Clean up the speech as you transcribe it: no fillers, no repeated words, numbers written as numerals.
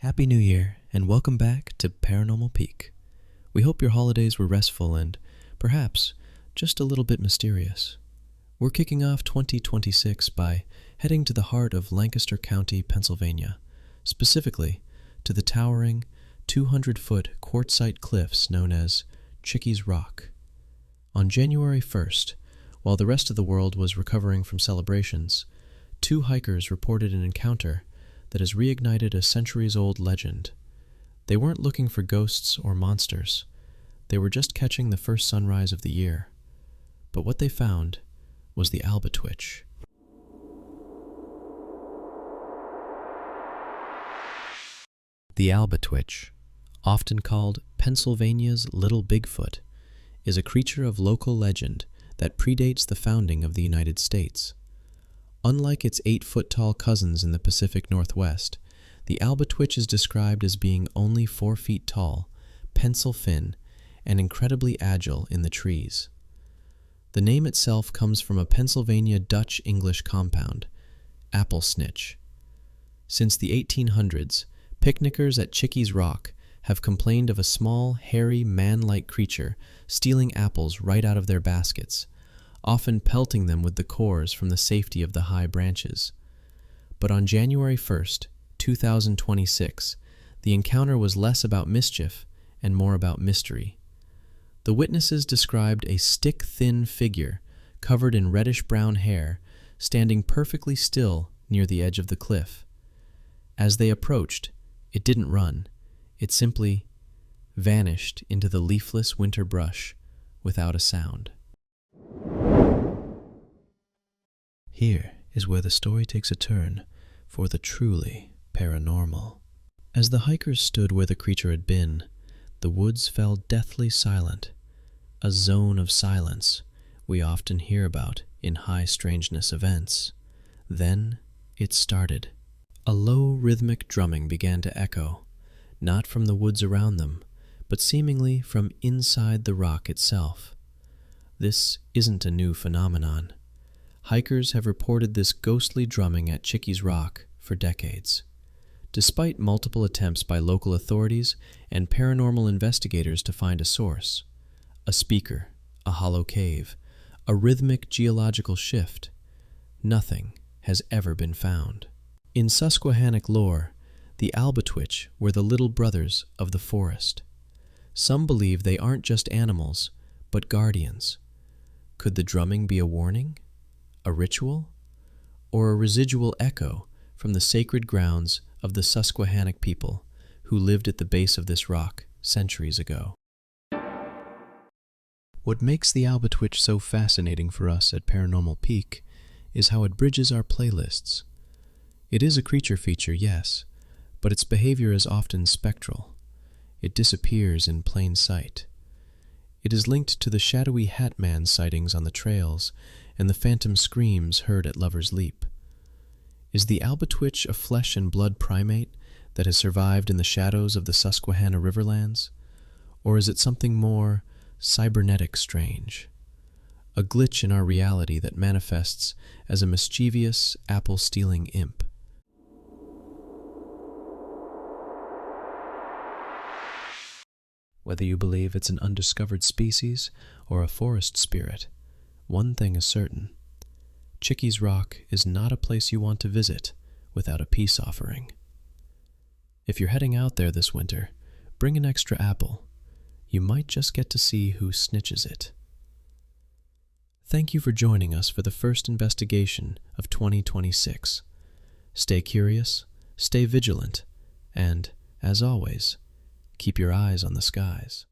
Happy New Year, and welcome back to Paranormal Peak. We hope your holidays were restful and, perhaps, just a little bit mysterious. We're kicking off 2026 by heading to the heart of Lancaster County, Pennsylvania, specifically to the towering 200-foot quartzite cliffs known as Chickies Rock. On January 1st, while the rest of the world was recovering from celebrations, two hikers reported an encounter that has reignited a centuries-old legend. They weren't looking for ghosts or monsters. They were just catching the first sunrise of the year. But what they found was the Albatwitch. The Albatwitch, often called Pennsylvania's Little Bigfoot, is a creature of local legend that predates the founding of the United States. Unlike its 8-foot-tall cousins in the Pacific Northwest, the Albatwitch is described as being only 4 feet tall, pencil thin, and incredibly agile in the trees. The name itself comes from a Pennsylvania Dutch-English compound, Apple-Snitch. Since the 1800s, picnickers at Chickies Rock have complained of a small, hairy, man-like creature stealing apples right out of their baskets, often pelting them with the cores from the safety of the high branches. But on January 1st, 2026, the encounter was less about mischief and more about mystery. The witnesses described a stick-thin figure covered in reddish-brown hair standing perfectly still near the edge of the cliff. As they approached, it didn't run. It simply vanished into the leafless winter brush without a sound. Here is where the story takes a turn for the truly paranormal. As the hikers stood where the creature had been, the woods fell deathly silent, a zone of silence we often hear about in high strangeness events. Then it started. A low rhythmic drumming began to echo, not from the woods around them, but seemingly from inside the rock itself. This isn't a new phenomenon. Hikers have reported this ghostly drumming at Chickies Rock for decades. Despite multiple attempts by local authorities and paranormal investigators to find a source, a speaker, a hollow cave, a rhythmic geological shift, nothing has ever been found. In Susquehanna lore, the Albatwitch were the little brothers of the forest. Some believe they aren't just animals, but guardians. Could the drumming be a warning? A ritual? Or a residual echo from the sacred grounds of the Susquehanna people who lived at the base of this rock centuries ago? What makes the Albatwitch so fascinating for us at Paranormal Peak is how it bridges our playlists. It is a creature feature, yes, but its behavior is often spectral. It disappears in plain sight. It is linked to the shadowy Hat Man sightings on the trails and the phantom screams heard at Lover's Leap. Is the Albatwitch a flesh and blood primate that has survived in the shadows of the Susquehanna Riverlands? Or is it something more cybernetic strange? A glitch in our reality that manifests as a mischievous, apple-stealing imp? Whether you believe it's an undiscovered species or a forest spirit, one thing is certain. Chickies Rock is not a place you want to visit without a peace offering. If you're heading out there this winter, bring an extra apple. You might just get to see who snitches it. Thank you for joining us for the first investigation of 2026. Stay curious, stay vigilant, and, as always, keep your eyes on the skies.